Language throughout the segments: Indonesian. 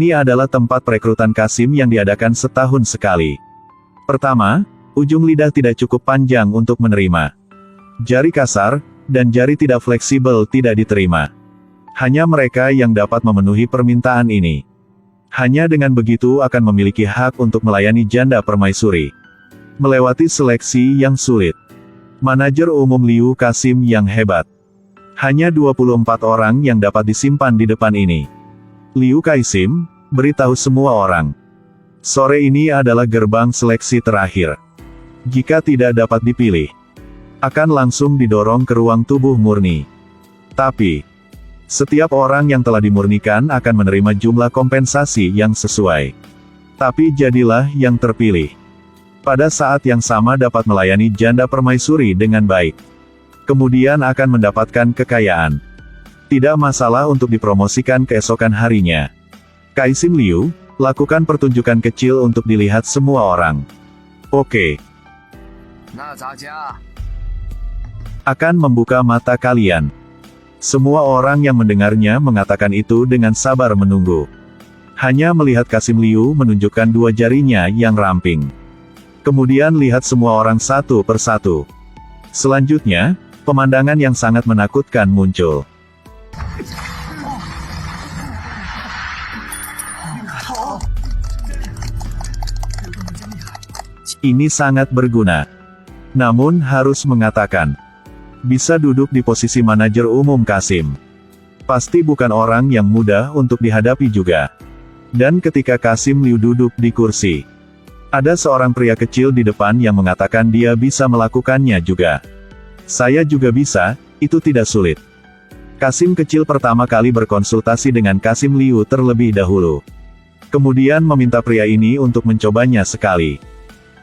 Ini adalah tempat perekrutan Qasim yang diadakan setahun sekali. Pertama, ujung lidah tidak cukup panjang untuk menerima. Jari kasar, dan jari tidak fleksibel tidak diterima. Hanya mereka yang dapat memenuhi permintaan ini. Hanya dengan begitu akan memiliki hak untuk melayani janda permaisuri. Melewati seleksi yang sulit. Manajer umum Liu Qasim yang hebat. Hanya 24 orang yang dapat disimpan di depan ini. Liu Qasim beritahu semua orang. Sore ini adalah gerbang seleksi terakhir. Jika tidak dapat dipilih, akan langsung didorong ke ruang tubuh murni. Tapi, setiap orang yang telah dimurnikan akan menerima jumlah kompensasi yang sesuai. Tapi jadilah yang terpilih. Pada saat yang sama dapat melayani janda permaisuri dengan baik. Kemudian akan mendapatkan kekayaan. Tidak masalah untuk dipromosikan keesokan harinya. Qasim Liu, lakukan pertunjukan kecil untuk dilihat semua orang. Oke. Akan membuka mata kalian. Semua orang yang mendengarnya mengatakan itu dengan sabar menunggu. Hanya melihat Qasim Liu menunjukkan dua jarinya yang ramping. Kemudian lihat semua orang satu persatu. Selanjutnya, pemandangan yang sangat menakutkan muncul. Ini sangat berguna. Namun harus mengatakan, bisa duduk di posisi manajer umum Qasim. Pasti bukan orang yang mudah untuk dihadapi juga. Dan ketika Qasim Liu duduk di kursi, ada seorang pria kecil di depan yang mengatakan dia bisa melakukannya juga. Saya juga bisa, itu tidak sulit. Qasim kecil pertama kali berkonsultasi dengan Qasim Liu terlebih dahulu. Kemudian meminta pria ini untuk mencobanya sekali.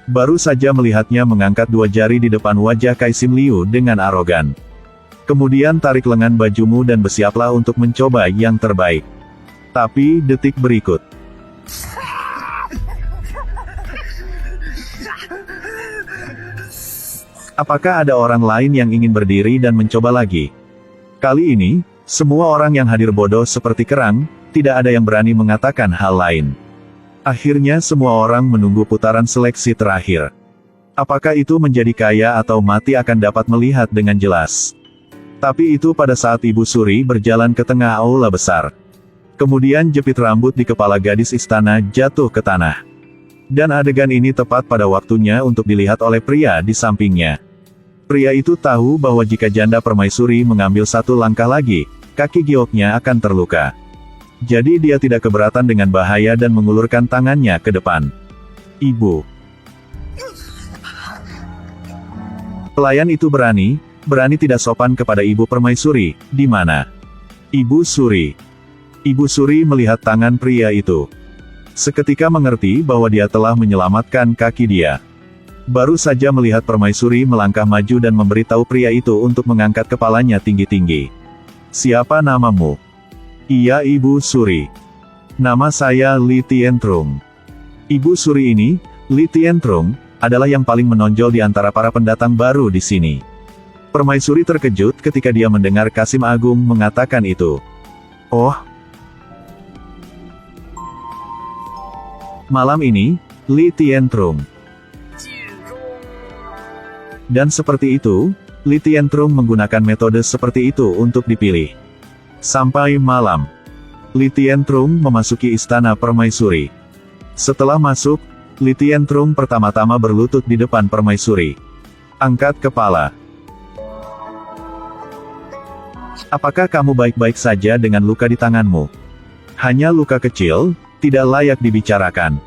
Baru saja melihatnya mengangkat dua jari di depan wajah Qasim Liu dengan arogan. Kemudian tarik lengan bajumu dan bersiaplah untuk mencoba yang terbaik. Tapi detik berikut. Apakah ada orang lain yang ingin berdiri dan mencoba lagi? Kali ini, semua orang yang hadir bodoh seperti kerang, tidak ada yang berani mengatakan hal lain. Akhirnya semua orang menunggu putaran seleksi terakhir. Apakah itu menjadi kaya atau mati akan dapat melihat dengan jelas. Tapi itu pada saat Ibu Suri berjalan ke tengah aula besar. Kemudian jepit rambut di kepala gadis istana jatuh ke tanah. Dan adegan ini tepat pada waktunya untuk dilihat oleh pria di sampingnya. Pria itu tahu bahwa jika janda permaisuri mengambil satu langkah lagi, kaki gioknya akan terluka. Jadi dia tidak keberatan dengan bahaya dan mengulurkan tangannya ke depan. Ibu. Pelayan itu berani tidak sopan kepada ibu permaisuri, di mana? Ibu Suri. Ibu Suri melihat tangan pria itu. Seketika mengerti bahwa dia telah menyelamatkan kaki dia. Baru saja melihat permaisuri melangkah maju dan memberitahu pria itu untuk mengangkat kepalanya tinggi-tinggi. Siapa namamu? Iya Ibu Suri. Nama saya Li Tiantrong. Ibu Suri ini, Li Tiantrong, adalah yang paling menonjol di antara para pendatang baru di sini. Permaisuri terkejut ketika dia mendengar Qasim Agung mengatakan itu. Oh. Malam ini, Li Tiantrong. Dan seperti itu, Li Tiantrong menggunakan metode seperti itu untuk dipilih. Sampai malam, Li Tiantrong memasuki istana permaisuri. Setelah masuk, Li Tiantrong pertama-tama berlutut di depan permaisuri. Angkat kepala. Apakah kamu baik-baik saja dengan luka di tanganmu? Hanya luka kecil, tidak layak dibicarakan.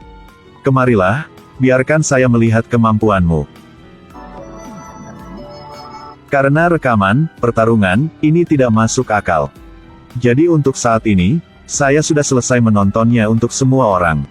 Kemarilah, biarkan saya melihat kemampuanmu. Karena rekaman, pertarungan, ini tidak masuk akal. Jadi untuk saat ini, saya sudah selesai menontonnya untuk semua orang.